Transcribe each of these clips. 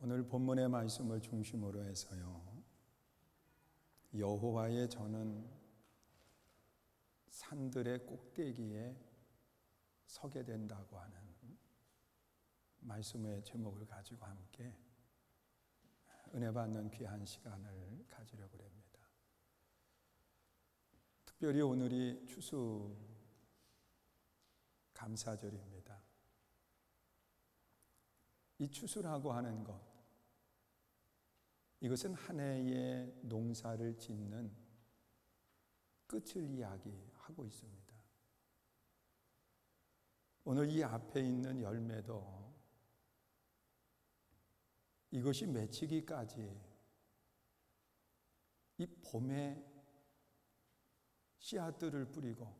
오늘 본문의 말씀을 중심으로 해서요, 여호와의 저는 산들의 꼭대기에 서게 된다고 하는 말씀의 제목을 가지고 함께 은혜 받는 귀한 시간을 가지려고 합니다. 특별히 오늘이 추수 감사절입니다. 이 추수라고 하는 것, 이것은 한 해의 농사를 짓는 끝을 이야기하고 있습니다. 오늘 이 앞에 있는 열매도 이것이 맺히기까지 이 봄에 씨앗들을 뿌리고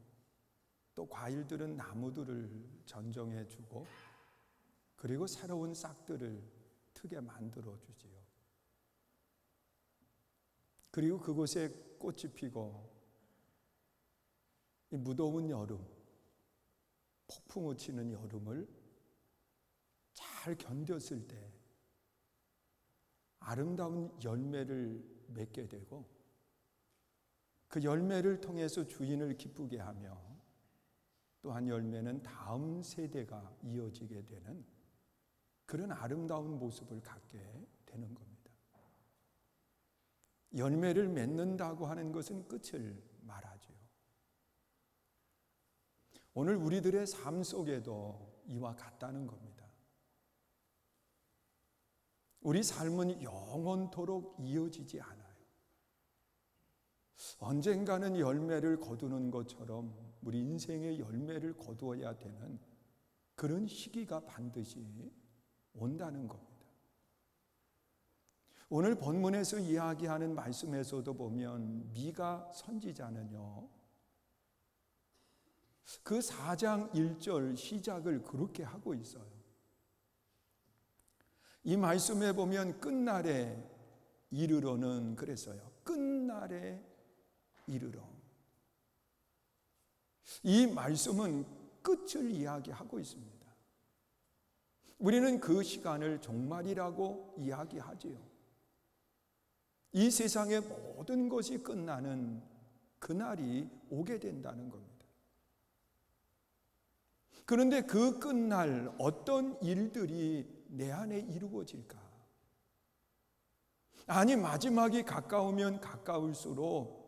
또 과일들은 나무들을 전정해 주고 그리고 새로운 싹들을 트게 만들어 주지요. 그리고 그곳에 꽃이 피고 이 무더운 여름, 폭풍우 치는 여름을 잘 견뎠을 때 아름다운 열매를 맺게 되고 그 열매를 통해서 주인을 기쁘게 하며 또한 열매는 다음 세대가 이어지게 되는 그런 아름다운 모습을 갖게 되는 겁니다. 열매를 맺는다고 하는 것은 끝을 말하죠. 오늘 우리들의 삶 속에도 이와 같다는 겁니다. 우리 삶은 영원토록 이어지지 않아요. 언젠가는 열매를 거두는 것처럼 우리 인생의 열매를 거두어야 되는 그런 시기가 반드시 온다는 겁니다. 오늘 본문에서 이야기하는 말씀에서도 보면 미가 선지자는요, 그 4장 1절 시작을 그렇게 하고 있어요. 이 말씀에 보면 끝날에 이르러는 그랬어요. 끝날에 이르러. 이 말씀은 끝을 이야기하고 있습니다. 우리는 그 시간을 종말이라고 이야기하지요. 이 세상의 모든 것이 끝나는 그날이 오게 된다는 겁니다. 그런데 그 끝날 어떤 일들이 내 안에 이루어질까? 아니, 마지막이 가까우면 가까울수록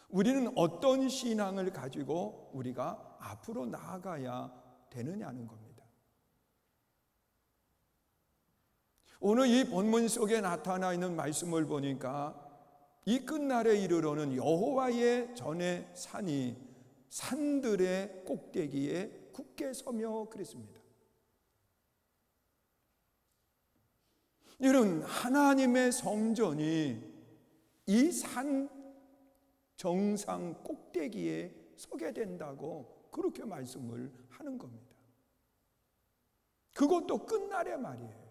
우리는 어떤 신앙을 가지고 우리가 앞으로 나아가야 되느냐는 겁니다. 오늘 이 본문 속에 나타나 있는 말씀을 보니까 이 끝날에 이르러는 여호와의 전의 산이 산들의 꼭대기에 굳게 서며 그랬습니다. 여러분, 하나님의 성전이 이 산 정상 꼭대기에 서게 된다고 그렇게 말씀을 하는 겁니다. 그것도 끝날의 말이에요.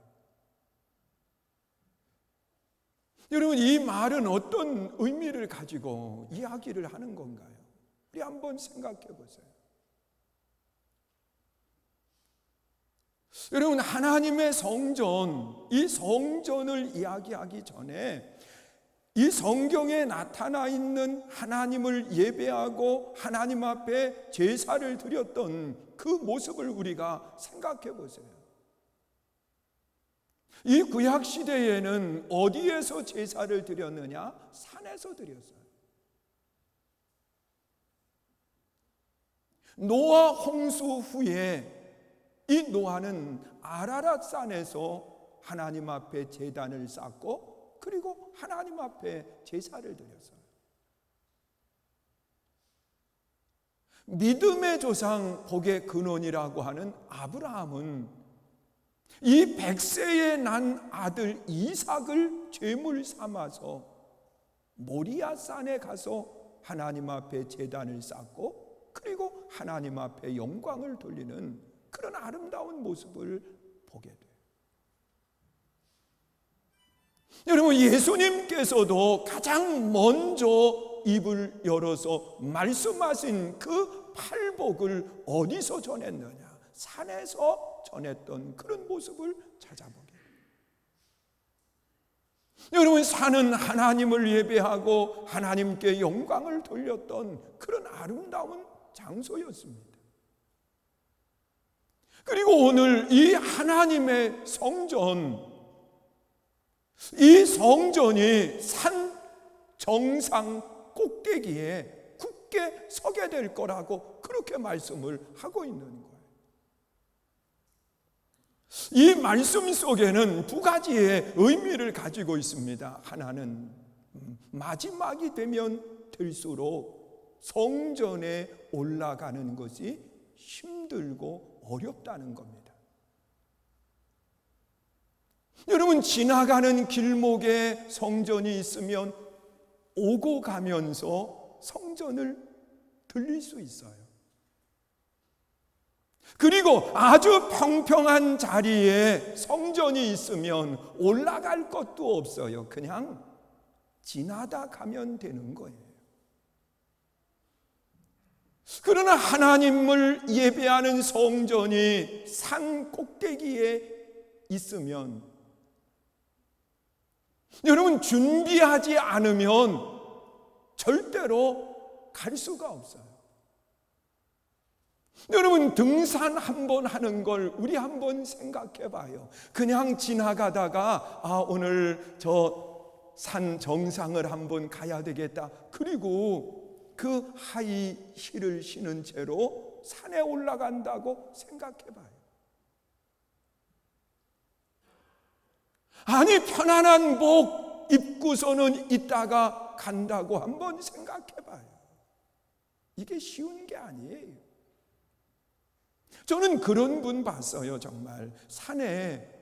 여러분, 이 말은 어떤 의미를 가지고 이야기를 하는 건가요? 우리 한번 생각해 보세요. 여러분, 하나님의 성전, 이 성전을 이야기하기 전에 이 성경에 나타나 있는 하나님을 예배하고 하나님 앞에 제사를 드렸던 그 모습을 우리가 생각해 보세요. 이 구약 시대에는 어디에서 제사를 드렸느냐? 산에서 드렸어요. 노아 홍수 후에 이 노아는 아라랏 산에서 하나님 앞에 제단을 쌓고 그리고 하나님 앞에 제사를 드렸어요. 믿음의 조상 복의 근원이라고 하는 아브라함은 이 100세에 난 아들 이삭을 제물 삼아서 모리아 산에 가서 하나님 앞에 제단을 쌓고 그리고 하나님 앞에 영광을 돌리는 그런 아름다운 모습을 보게 돼요. 여러분, 예수님께서도 가장 먼저 입을 열어서 말씀하신 그 팔복을 어디서 전했느냐? 산에서 전했던 그런 모습을 찾아보게. 사는 하나님을 예배하고 하나님께 영광을 돌렸던 그런 아름다운 장소였습니다. 그리고 오늘 이 하나님의 성전, 이 성전이 산 정상 꼭대기에 굳게 서게 될 거라고 그렇게 말씀을 하고 있는 거예요. 이 말씀 속에는 두 가지의 의미를 가지고 있습니다. 하나는 마지막이 되면 될수록 성전에 올라가는 것이 힘들고 어렵다는 겁니다. 여러분, 지나가는 길목에 성전이 있으면 오고 가면서 성전을 들릴 수 있어요. 그리고 아주 평평한 자리에 성전이 있으면 올라갈 것도 없어요. 그냥 지나다 가면 되는 거예요. 그러나 하나님을 예배하는 성전이 산 꼭대기에 있으면, 여러분, 준비하지 않으면 절대로 갈 수가 없어요. 여러분, 등산 한번 하는 걸 우리 한번 생각해 봐요. 그냥 지나가다가 오늘 저 산 정상을 한번 가야 되겠다. 그리고 그 하이 힐을 신은 채로 산에 올라간다고 생각해 봐요. 아니, 편안한 복 입고서는 있다가 간다고 한번 생각해 봐요. 이게 쉬운 게 아니에요. 저는 그런 분 봤어요. 정말 산에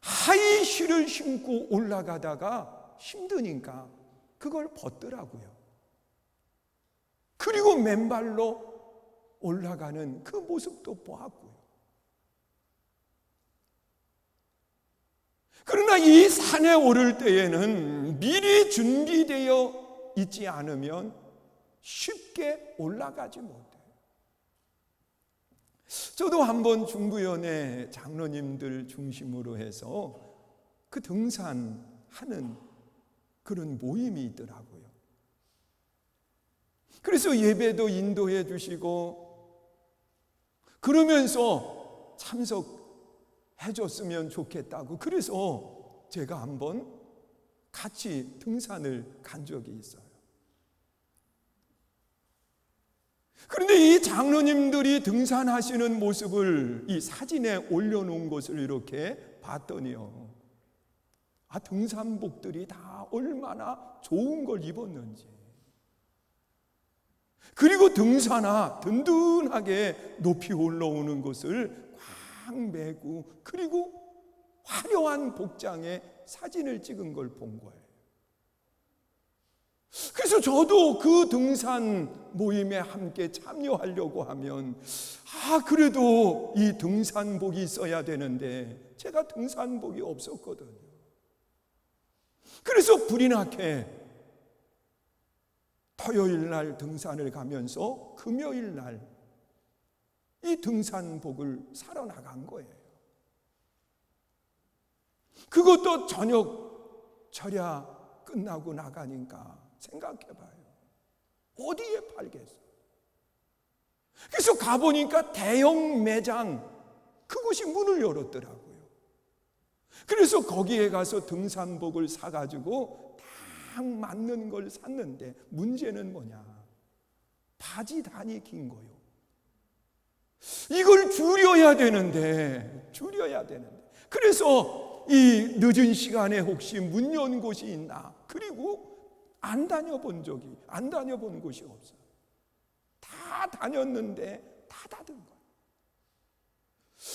하이힐을 신고 올라가다가 힘드니까 그걸 벗더라고요. 그리고 맨발로 올라가는 그 모습도 보았고요. 그러나 이 산에 오를 때에는 미리 준비되어 있지 않으면 쉽게 올라가지 못해요. 저도 한번 중부연회 장로님들 중심으로 해서 그 등산하는 그런 모임이 있더라고요. 그래서 예배도 인도해 주시고 그러면서 참석해 줬으면 좋겠다고, 그래서 제가 한번 같이 등산을 간 적이 있어요. 그런데 이 장로님들이 등산하시는 모습을 이 사진에 올려놓은 것을 이렇게 봤더니요, 등산복들이 다 얼마나 좋은 걸 입었는지, 그리고 등산화 든든하게 높이 올라오는 것을 꽉 메고, 그리고 화려한 복장에 사진을 찍은 걸 본 거예요. 그래서 저도 그 등산 모임에 함께 참여하려고 하면 그래도 이 등산복이 있어야 되는데 제가 등산복이 없었거든요. 그래서 불이 나게 토요일 날 등산을 가면서 금요일 날 이 등산복을 사러 나간 거예요. 그것도 저녁 철야 끝나고 나가니까 생각해봐요. 어디에 팔겠어요? 그래서 가보니까 대형 매장, 그곳이 문을 열었더라고요. 그래서 거기에 가서 등산복을 사가지고 딱 맞는 걸 샀는데, 문제는 뭐냐? 바지 단이 긴 거요. 이걸 줄여야 되는데. 그래서 이 늦은 시간에 혹시 문 연 곳이 있나? 그리고 안 다녀본 곳이 없어요. 다 다녔는데 다 닫은 거예요.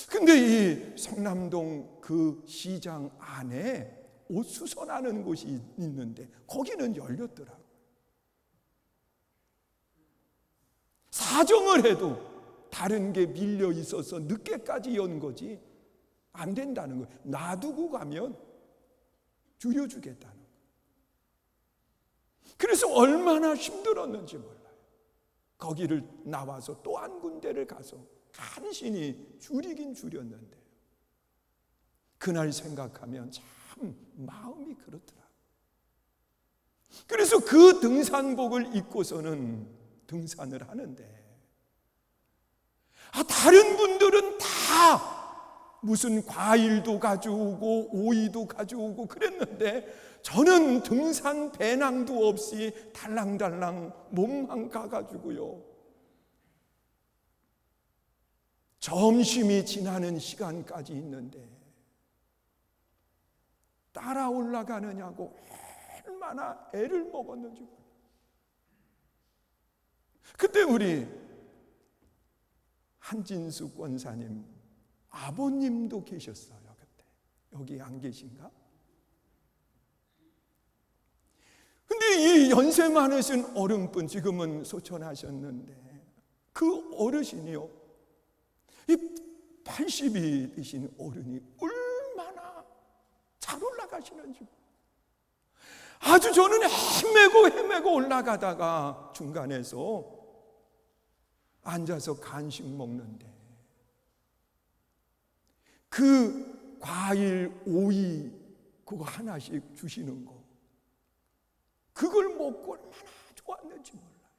근데 이 성남동 그 시장 안에 옷 수선하는 곳이 있는데 거기는 열렸더라고요. 사정을 해도 다른 게 밀려 있어서 늦게까지 연 거지 안 된다는 거예요. 놔두고 가면 줄여주겠다는 거예요. 그래서 얼마나 힘들었는지 몰라요. 거기를 나와서 또 한 군데를 가서 간신히 줄이긴 줄였는데, 그날 생각하면 참 마음이 그렇더라. 그래서 그 등산복을 입고서는 등산을 하는데, 다른 분들은 다 무슨 과일도 가져오고 오이도 가져오고 그랬는데, 저는 등산 배낭도 없이 달랑달랑 몸만 가가지고요, 점심이 지나는 시간까지 있는데 따라 올라가느냐고 얼마나 애를 먹었는지 몰라요. 그때 우리 한진숙 권사님 아버님도 계셨어요. 그때 여기 안 계신가? 근데 이 연세 많으신 어른분, 지금은 소천하셨는데 그 어르신이요, 이 80이 되신 어른이 얼마나 잘 올라가시는지, 아주 저는 헤매고 올라가다가 중간에서 앉아서 간식 먹는데 그 과일 오이 그거 하나씩 주시는 거, 그걸 먹고 얼마나 좋았는지 몰라요.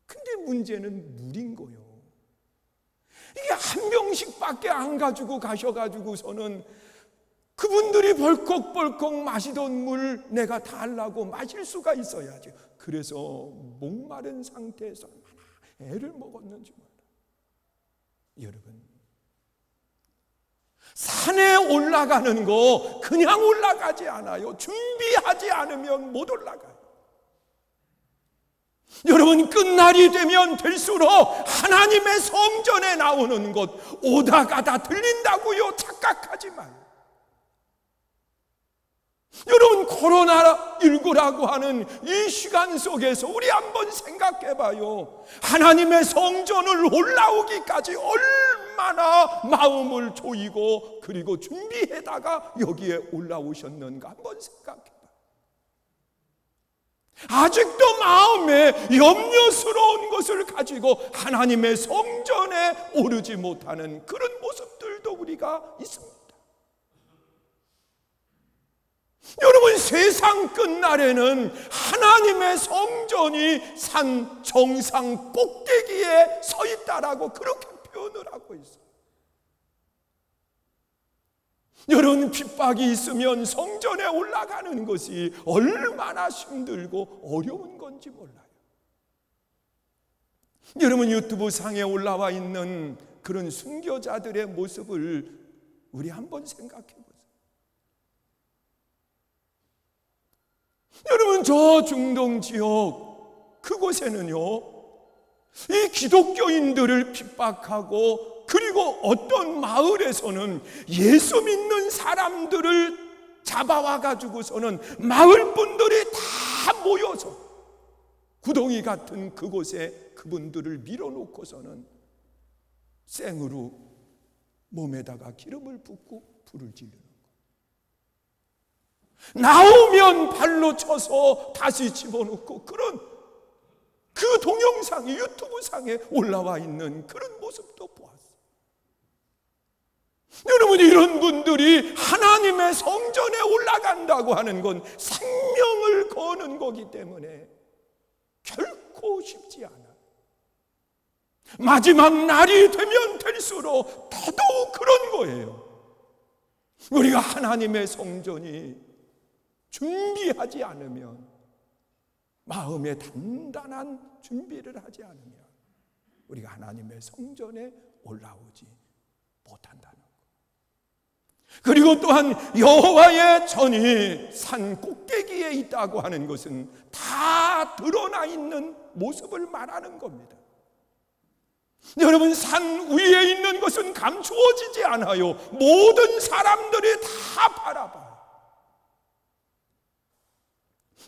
근데 문제는 물인 거예요. 이게 한 병씩밖에 안 가지고 가셔가지고서는 그분들이 벌컥벌컥 마시던 물 내가 달라고 마실 수가 있어야지. 그래서 목마른 상태에서 얼마나 애를 먹었는지 몰라요. 여러분, 산에 올라가는 거 그냥 올라가지 않아요. 준비하지 않으면 못 올라가요. 여러분, 끝날이 되면 될수록 하나님의 성전에 나오는 것 오다 가다 들린다고요 착각하지 마요. 여러분, 코로나19라고 하는 이 시간 속에서 우리 한번 생각해 봐요. 하나님의 성전을 올라오기까지 얼마나 마음을 조이고 그리고 준비해다가 여기에 올라오셨는가 한번 생각해 봐요. 아직도 마음에 염려스러운 것을 가지고 하나님의 성전에 오르지 못하는 그런 모습들도 우리가 있습니다. 여러분, 세상 끝날에는 하나님의 성전이 산 정상 꼭대기에 서 있다라고 그렇게 표현을 하고 있어요. 여러분, 핍박이 있으면 성전에 올라가는 것이 얼마나 힘들고 어려운 건지 몰라요. 여러분, 유튜브 상에 올라와 있는 그런 순교자들의 모습을 우리 한번 생각해 보세요. 여러분, 저 중동 지역 그곳에는요, 이 기독교인들을 핍박하고, 그리고 어떤 마을에서는 예수 믿는 사람들을 잡아와 가지고서는 마을 분들이 다 모여서 구덩이 같은 그곳에 그분들을 밀어놓고서는 생으로 몸에다가 기름을 붓고 불을 지르는 거예요. 나오면 발로 쳐서 다시 집어넣고, 그런 그 동영상이 유튜브 상에 올라와 있는 그런 모습도 보았어요. 여러분, 이런 분들이 하나님의 성전에 올라간다고 하는 건 생명을 거는 거기 때문에 결코 쉽지 않아요. 마지막 날이 되면 될수록 더더욱 그런 거예요. 우리가 하나님의 성전이 준비하지 않으면, 마음에 단단한 준비를 하지 않으면 우리가 하나님의 성전에 올라오지 못한다는 것. 그리고 또한 여호와의 전이 산 꼭대기에 있다고 하는 것은 다 드러나 있는 모습을 말하는 겁니다. 여러분, 산 위에 있는 것은 감추어지지 않아요. 모든 사람들이 다 바라봐요.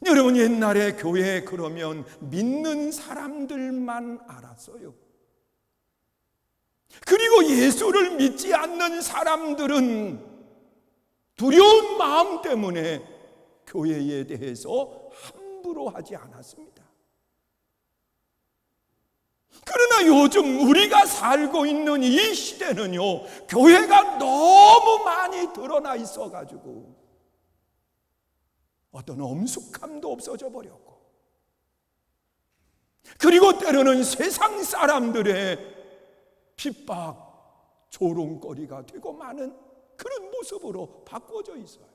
여러분, 옛날에 교회에 그러면 믿는 사람들만 알았어요. 그리고 예수를 믿지 않는 사람들은 두려운 마음 때문에 교회에 대해서 함부로 하지 않았습니다. 그러나 요즘 우리가 살고 있는 이 시대는요, 교회가 너무 많이 드러나 있어가지고 어떤 엄숙함도 없어져 버렸고, 그리고 때로는 세상 사람들의 핍박, 조롱거리가 되고 많은 그런 모습으로 바꿔져 있어요.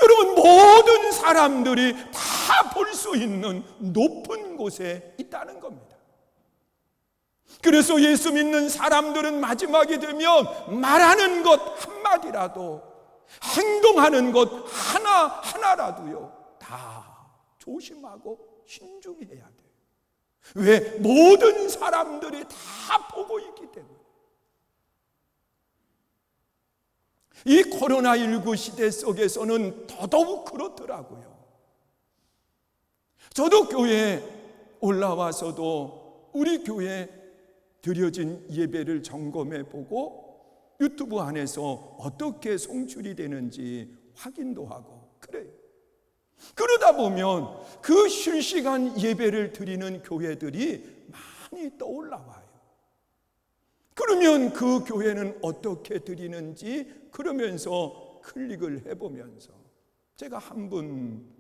여러분, 모든 사람들이 다 볼 수 있는 높은 곳에 있다는 겁니다. 그래서 예수 믿는 사람들은 마지막이 되면 말하는 것 한마디라도, 행동하는 것 하나하나라도요, 다 조심하고 신중해야 돼요. 왜? 모든 사람들이 다 보고 있기 때문에. 이 코로나19 시대 속에서는 더더욱 그렇더라고요. 저도 교회에 올라와서도 우리 교회에 드려진 예배를 점검해 보고 유튜브 안에서 어떻게 송출이 되는지 확인도 하고 그래요. 그러다 보면 그 실시간 예배를 드리는 교회들이 많이 떠올라와요. 그러면 그 교회는 어떻게 드리는지 그러면서 클릭을 해보면서 제가 한 분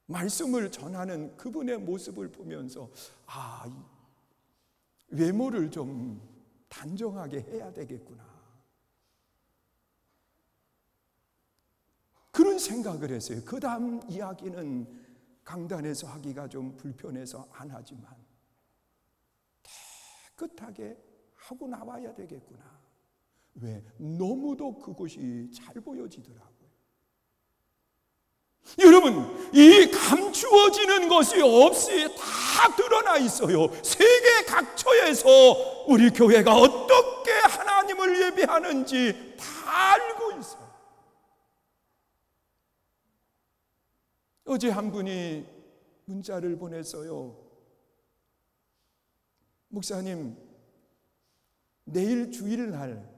말씀을 전하는 그분의 모습을 보면서 외모를 좀 단정하게 해야 되겠구나, 그런 생각을 했어요. 그 다음 이야기는 강단에서 하기가 좀 불편해서 안 하지만 깨끗하게 하고 나와야 되겠구나. 왜? 너무도 그곳이 잘 보여지더라고요. 여러분, 이 감추어지는 것이 없이 다 드러나 있어요. 세계 각처에서 우리 교회가 어떻게 하나님을 예배하는지 다 알고 있어요. 어제 한 분이 문자를 보냈어요. 목사님, 내일 주일날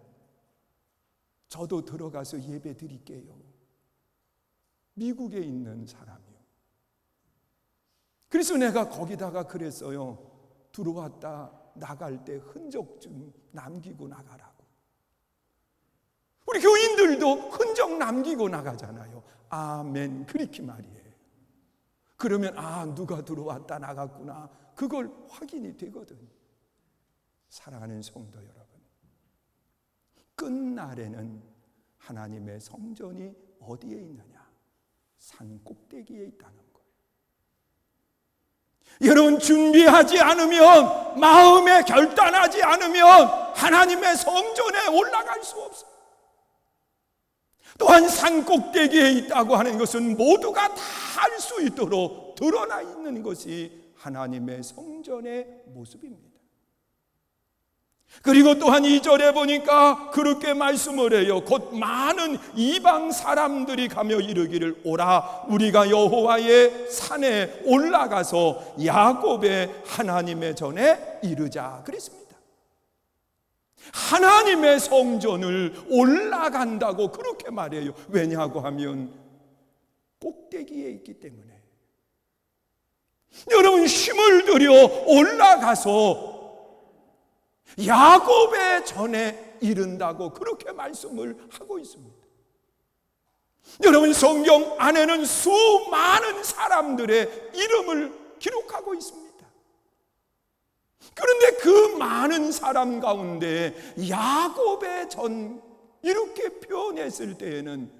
저도 들어가서 예배 드릴게요. 미국에 있는 사람이요. 그래서 내가 거기다가 그랬어요. 들어왔다 나갈 때 흔적 좀 남기고 나가라고. 우리 교인들도 흔적 남기고 나가잖아요. 아멘, 그렇게 말이에요. 그러면 누가 들어왔다 나갔구나, 그걸 확인이 되거든. 사랑하는 성도 여러분, 끝날에는 하나님의 성전이 어디에 있느냐? 산 꼭대기에 있다는 거예요. 여러분, 준비하지 않으면, 마음에 결단하지 않으면 하나님의 성전에 올라갈 수 없어요. 또한 산 꼭대기에 있다고 하는 것은 모두가 다 알 수 있도록 드러나 있는 것이 하나님의 성전의 모습입니다. 그리고 또한 2절에 보니까 그렇게 말씀을 해요. 곧 많은 이방 사람들이 가며 이르기를, 오라 우리가 여호와의 산에 올라가서 야곱의 하나님의 전에 이르자 그랬습니다. 하나님의 성전을 올라간다고 그렇게 말해요. 왜냐하고 하면 꼭대기에 있기 때문에. 여러분, 힘을 들여 올라가서 야곱의 전에 이른다고 그렇게 말씀을 하고 있습니다. 여러분, 성경 안에는 수많은 사람들의 이름을 기록하고 있습니다. 그런데 그 많은 사람 가운데 야곱의 전 이렇게 표현했을 때에는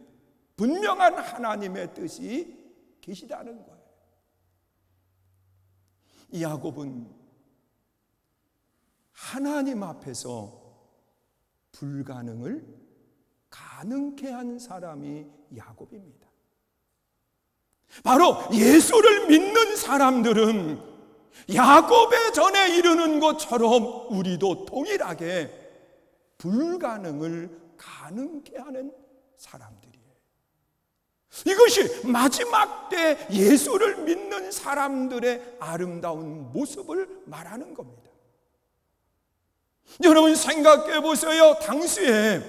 분명한 하나님의 뜻이 계시다는 거예요. 이 야곱은 하나님 앞에서 불가능을 가능케 한 사람이 야곱입니다. 바로 예수를 믿는 사람들은 야곱의 전에 이르는 것처럼 우리도 동일하게 불가능을 가능케 하는 사람들이에요. 이것이 마지막 때 예수를 믿는 사람들의 아름다운 모습을 말하는 겁니다. 여러분, 생각해 보세요. 당시에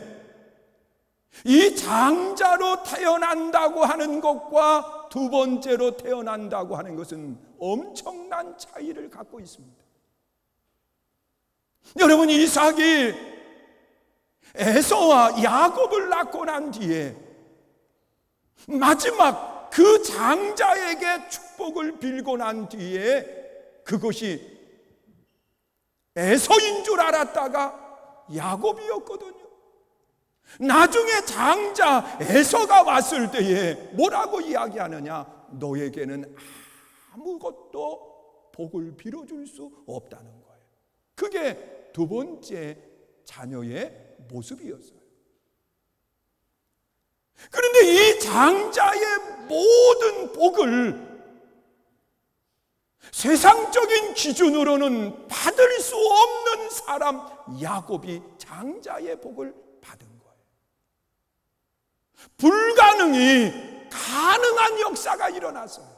이 장자로 태어난다고 하는 것과 두 번째로 태어난다고 하는 것은 엄청난 차이를 갖고 있습니다. 여러분, 이삭이 에서와 야곱을 낳고 난 뒤에 마지막 그 장자에게 축복을 빌고 난 뒤에 그것이 에서인 줄 알았다가 야곱이었거든요. 나중에 장자 에서가 왔을 때에 뭐라고 이야기하느냐? 너에게는 아무것도 복을 빌어줄 수 없다는 거예요. 그게 두 번째 자녀의 모습이었어요. 그런데 이 장자의 모든 복을 세상적인 기준으로는 받을 수 없는 사람 야곱이 장자의 복을 받은 거예요. 불가능이 가능한 역사가 일어났어요.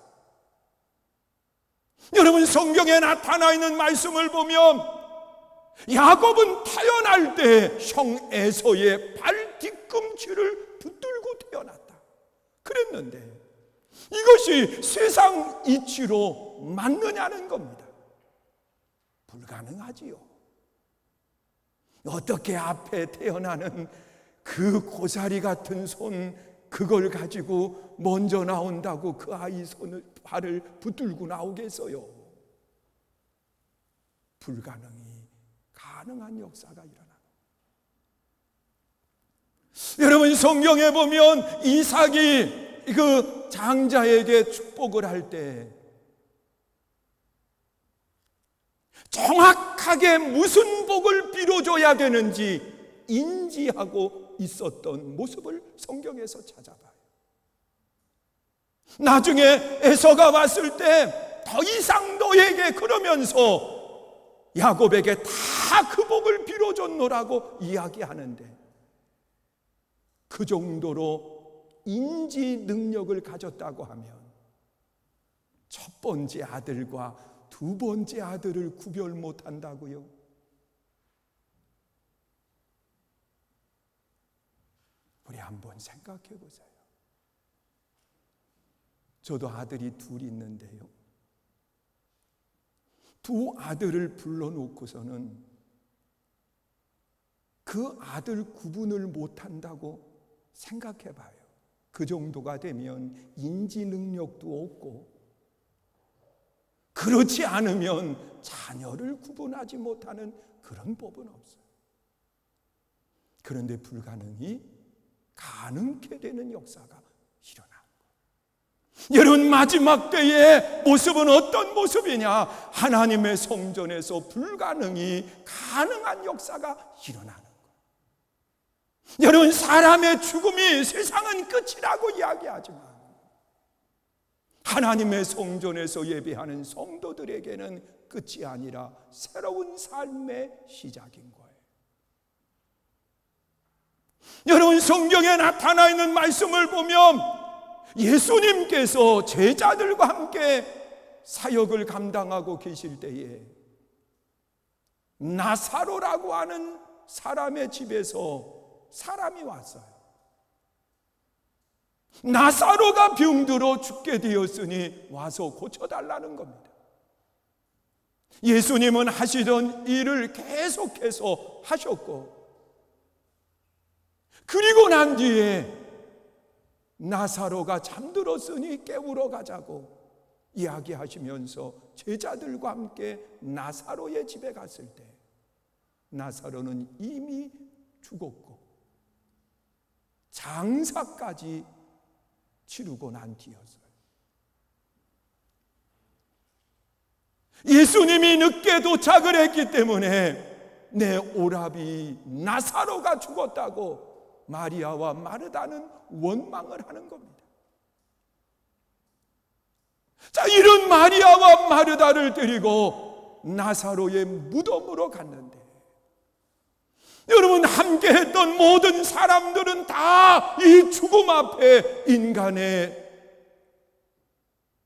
여러분, 성경에 나타나 있는 말씀을 보면 야곱은 태어날 때 형 에서의 발 뒤꿈치를 붙들고 태어났다 그랬는데 이것이 세상 이치로 맞느냐는 겁니다. 불가능하지요. 어떻게 앞에 태어나는 그 고사리 같은 손 그걸 가지고 먼저 나온다고 그 아이 손을 발을 붙들고 나오겠어요? 불가능이 가능한 역사가 일어나는. 여러분, 성경에 보면 이삭이 그 장자에게 축복을 할 때 정확하게 무슨 복을 빌어줘야 되는지 인지하고 있었던 모습을 성경에서 찾아봐요. 나중에 에서가 왔을 때 더 이상 너에게 그러면서 야곱에게 다 그 복을 빌어줬노라고 이야기하는데 그 정도로 인지 능력을 가졌다고 하면 첫 번째 아들과 두 번째 아들을 구별 못한다고요? 우리 한번 생각해 보세요. 저도 아들이 둘 있는데요, 두 아들을 불러놓고서는 그 아들 구분을 못한다고 생각해 봐요. 그 정도가 되면 인지 능력도 없고 그렇지 않으면 자녀를 구분하지 못하는 그런 법은 없어요. 그런데 불가능이 가능케 되는 역사가 일어나는 거예요. 여러분, 마지막 때의 모습은 어떤 모습이냐? 하나님의 성전에서 불가능이 가능한 역사가 일어나는 거예요. 여러분, 사람의 죽음이 세상은 끝이라고 이야기하지만 하나님의 성전에서 예배하는 성도들에게는 끝이 아니라 새로운 삶의 시작인 거예요. 여러분, 성경에 나타나 있는 말씀을 보면 예수님께서 제자들과 함께 사역을 감당하고 계실 때에 나사로라고 하는 사람의 집에서 사람이 왔어요. 나사로가 병들어 죽게 되었으니 와서 고쳐달라는 겁니다. 예수님은 하시던 일을 계속해서 하셨고, 그리고 난 뒤에 나사로가 잠들었으니 깨우러 가자고 이야기하시면서 제자들과 함께 나사로의 집에 갔을 때 나사로는 이미 죽었고 장사까지 치르고 난 뒤였어요. 예수님이 늦게 도착을 했기 때문에 내 오라비 나사로가 죽었다고 마리아와 마르다는 원망을 하는 겁니다. 자, 이런 마리아와 마르다를 데리고 나사로의 무덤으로 갔는데, 여러분, 함께 했던 모든 사람들은 다 이 죽음 앞에 인간의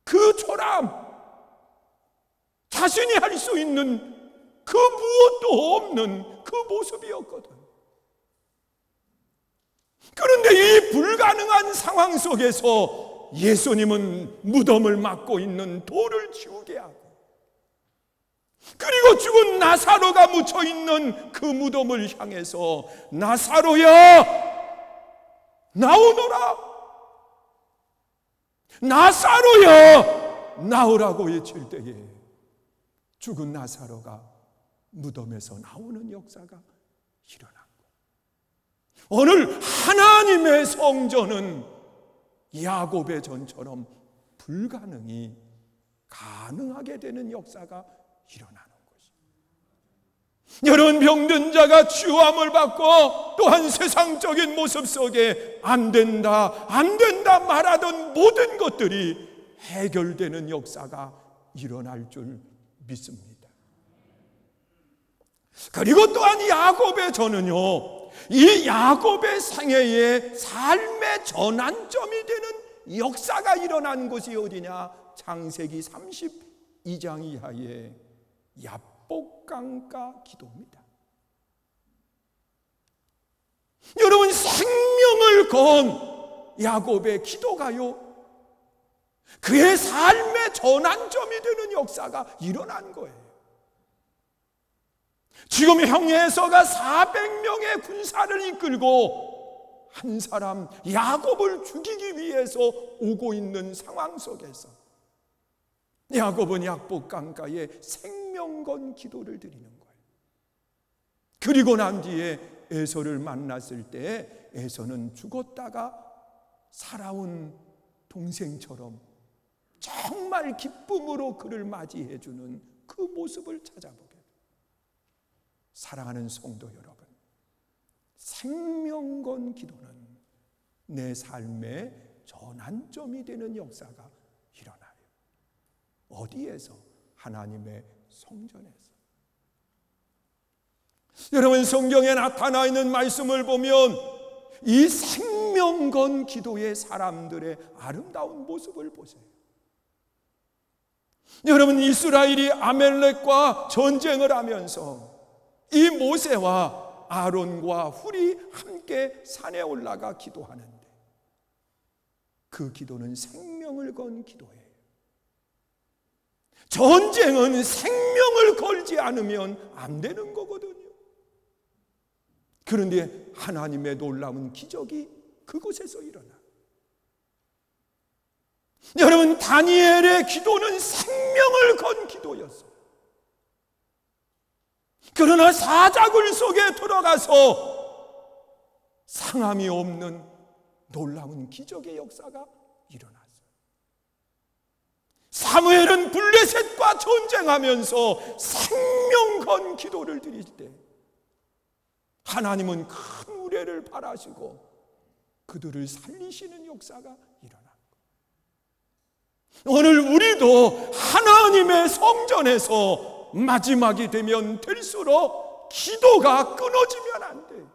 그 초람, 자신이 할 수 있는 그 무엇도 없는 그 모습이었거든. 그런데 이 불가능한 상황 속에서 예수님은 무덤을 막고 있는 돌을 치우게 하고, 그리고 죽은 나사로가 묻혀 있는 그 무덤을 향해서 나사로야 나오너라, 나사로야 나오라고 외칠 때에 죽은 나사로가 무덤에서 나오는 역사가 일어난 거예요. 오늘 하나님의 성전은 야곱의 전처럼 불가능이 가능하게 되는 역사가 일어나는 것입니다. 여러분, 병든 자가 치유함을 받고 또한 세상적인 모습 속에 안 된다 말하던 모든 것들이 해결되는 역사가 일어날 줄 믿습니다. 그리고 또한 야곱의 전은요, 이 야곱의 생애의 삶의 전환점이 되는 역사가 일어난 곳이 어디냐? 창세기 32장 이하의 야복강가 기도입니다. 여러분, 생명을 건 야곱의 기도가요, 그의 삶의 전환점이 되는 역사가 일어난 거예요. 지금 형에서가 400명의 군사를 이끌고 한 사람 야곱을 죽이기 위해서 오고 있는 상황 속에서 야곱은 야복강가에 생명건 기도를 드리는 거예요. 그리고 난 뒤에 에서를 만났을 때 에서는 죽었다가 살아온 동생처럼 정말 기쁨으로 그를 맞이해 주는 그 모습을 찾아보게 돼요. 사랑하는 성도 여러분, 생명건 기도는 내 삶의 전환점이 되는 역사가 일어나요. 어디에서? 하나님의 성전에서. 여러분, 성경에 나타나 있는 말씀을 보면 이 생명건 기도의 사람들의 아름다운 모습을 보세요. 여러분, 이스라엘이 아멜렉과 전쟁을 하면서 이 모세와 아론과 훌이 함께 산에 올라가 기도하는데 그 기도는 생명을 건 기도예요. 전쟁은 생명을 걸지 않으면 안 되는 거거든요. 그런데 하나님의 놀라운 기적이 그곳에서 일어나. 여러분, 다니엘의 기도는 생명을 건 기도였어요. 그러나 사자굴 속에 들어가서 상함이 없는 놀라운 기적의 역사가 일어났어요. 사무엘은 블레셋과 전쟁하면서 생명 건 기도를 드릴 때 하나님은 큰 우레를 바라시고 그들을 살리시는 역사가 일어난 거예요. 오늘 우리도 하나님의 성전에서 마지막이 되면 될수록 기도가 끊어지면 안 돼요.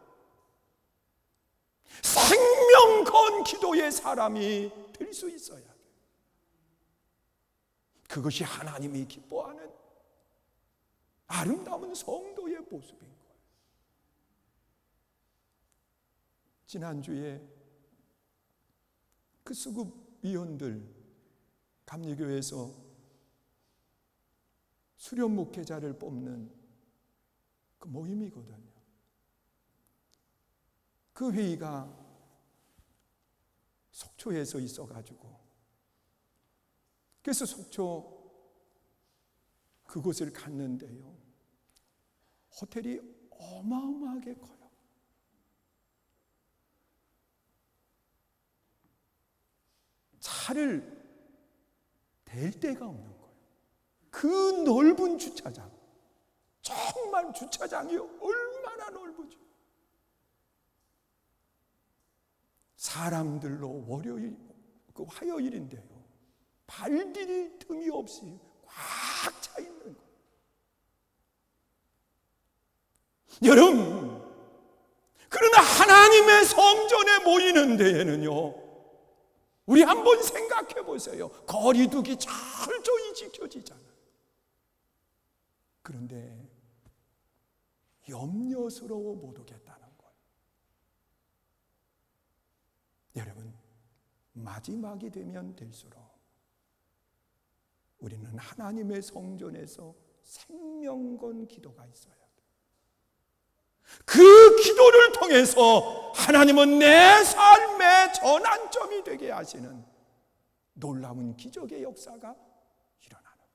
생명 건 기도의 사람이 될 수 있어야 돼요. 그것이 하나님이 기뻐하는 아름다운 성도의 모습인 거예요. 지난주에 그 수급 위원들 감리교회에서 수련 목회자를 뽑는 그 모임이거든요. 그 회의가 속초에서 있어가지고 그래서 속초 그곳을 갔는데요, 호텔이 어마어마하게 커요. 차를 댈 데가 없는 거예요. 그 넓은 주차장, 정말 주차장이 얼마나 넓은지. 사람들로 월요일, 그 화요일인데요, 발디딜 틈이 없이 꽉 차 있는 거예요. 여러분, 그러나 하나님의 성전에 모이는 데에는요, 우리 한번 생각해 보세요. 거리두기 철저히 지켜지잖아요. 그런데 염려스러워 못 오겠다는 거예요. 여러분, 마지막이 되면 될수록 우리는 하나님의 성전에서 생명건 기도가 있어야 돼. 그 기도를 통해서 하나님은 내 삶의 전환점이 되게 하시는 놀라운 기적의 역사가 일어나는 거예요.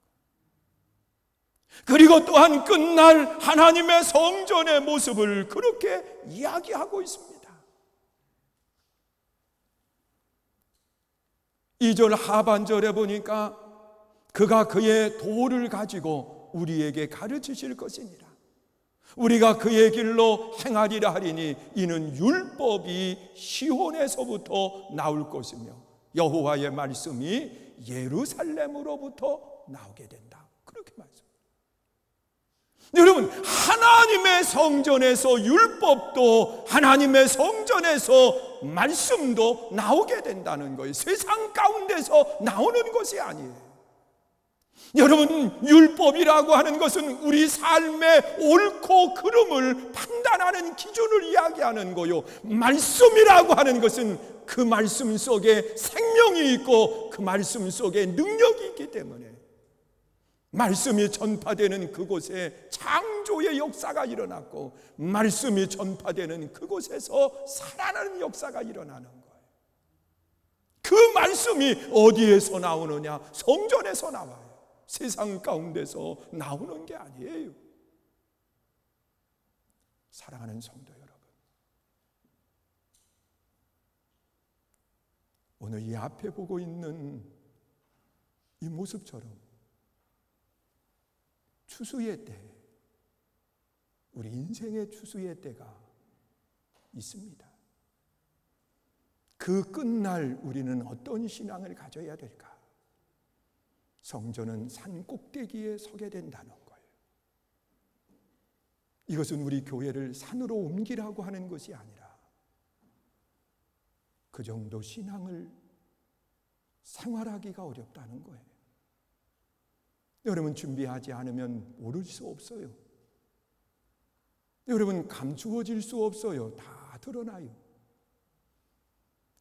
그리고 또한 끝날 하나님의 성전의 모습을 그렇게 이야기하고 있습니다. 2절 하반절에 보니까 그가 그의 도를 가지고 우리에게 가르치실 것이니라. 우리가 그의 길로 행하리라 하리니 이는 율법이 시온에서부터 나올 것이며 여호와의 말씀이 예루살렘으로부터 나오게 된다. 그렇게 말씀합니다. 여러분, 하나님의 성전에서 율법도, 하나님의 성전에서 말씀도 나오게 된다는 거예요. 세상 가운데서 나오는 것이 아니에요. 여러분, 율법이라고 하는 것은 우리 삶의 옳고 그름을 판단하는 기준을 이야기하는 거요. 말씀이라고 하는 것은 그 말씀 속에 생명이 있고 그 말씀 속에 능력이 있기 때문에 말씀이 전파되는 그곳에 창조의 역사가 일어났고 말씀이 전파되는 그곳에서 살아나는 역사가 일어나는 거예요. 그 말씀이 어디에서 나오느냐? 성전에서 나와요. 세상 가운데서 나오는 게 아니에요. 사랑하는 성도 여러분, 오늘 이 앞에 보고 있는 이 모습처럼 추수의 때, 우리 인생의 추수의 때가 있습니다. 그 끝날 우리는 어떤 신앙을 가져야 될까? 성전은 산 꼭대기에 서게 된다는 거예요. 이것은 우리 교회를 산으로 옮기라고 하는 것이 아니라 그 정도 신앙을 생활하기가 어렵다는 거예요. 여러분, 준비하지 않으면 오를 수 없어요. 여러분, 감추어질 수 없어요. 다 드러나요.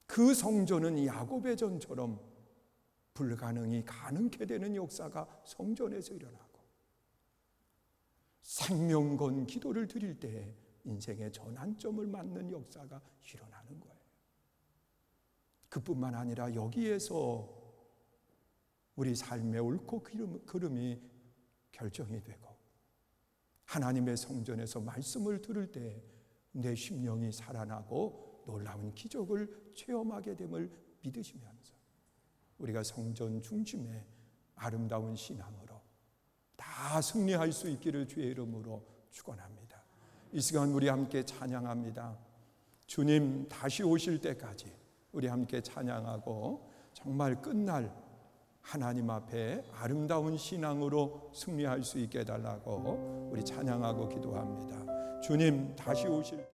그 성전은 야곱의 전처럼 불가능이 가능케 되는 역사가 성전에서 일어나고 생명건 기도를 드릴 때 인생의 전환점을 맞는 역사가 일어나는 거예요. 그뿐만 아니라 여기에서 우리 삶의 옳고 그름이 결정이 되고 하나님의 성전에서 말씀을 들을 때 내 심령이 살아나고 놀라운 기적을 체험하게 됨을 믿으시면서 우리가 성전 중심의 아름다운 신앙으로 다 승리할 수 있기를 주의 이름으로 축원합니다. 이 시간 우리 함께 찬양합니다. 주님 다시 오실 때까지 우리 함께 찬양하고 정말 끝날 하나님 앞에 아름다운 신앙으로 승리할 수 있게 해달라고 우리 찬양하고 기도합니다. 주님 다시 오실